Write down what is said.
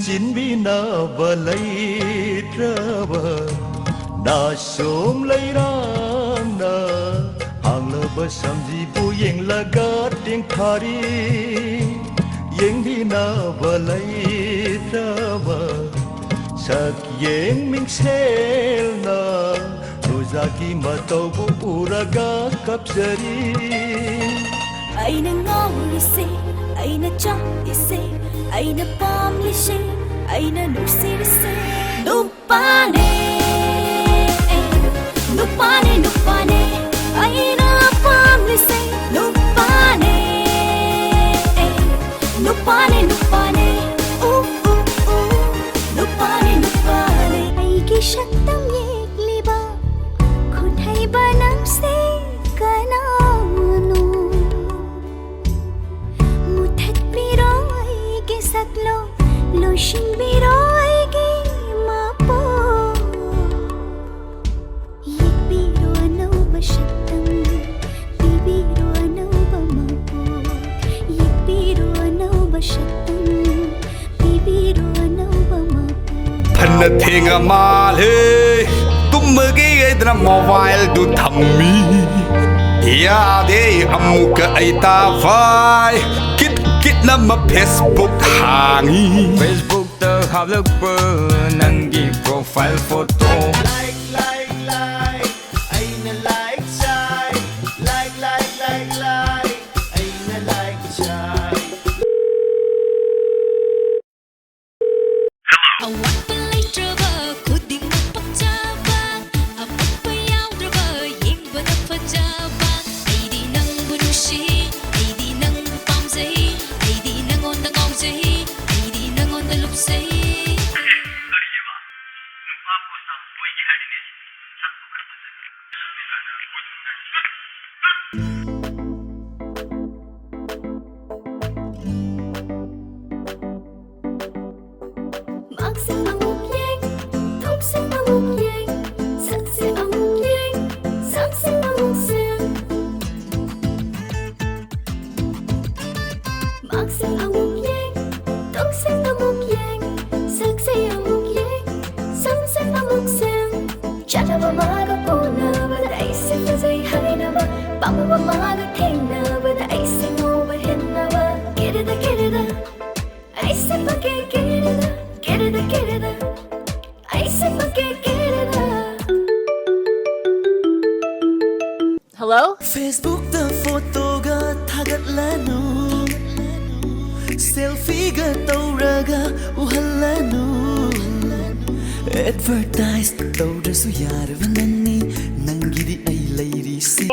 chinbinaba leitraba na som leirana hanglaba samji bu yeng lagat ding thari yeng binaba leitraba sak yeng ming selna rozaki matau bu uraga kapsari aina ngawlise aina changise aina pamlise aina nusirse nupane nupane nupane aina pamlise nupane nupane nupane nupane nupane eigi shaktam yekliba khunhai banang se kananu muthat piroi ke saklo lotion biroi ke mapo yekbiro no shaktam bibiro no mapo yekbiro no shaktam bibiro no mapo Panna thenga male tummage edna mobile du thammi ya de amuka aita vai kit na ma Facebook hangi Facebook ta halak pa nangi profile photo like aina like chai like aina like chai awatpa leitraba kuding magpagtsaba awatpa yaudraba yengba na pajaba eidi nang bunushi eidi nang pamzai eidi nang on the ngongzai eidi nang on the lupsai Hello? Facebook the photo ga thagat lanu selfie ga tauraga uhalanu advertise tawrasu yarvanani nangidi ai lairi si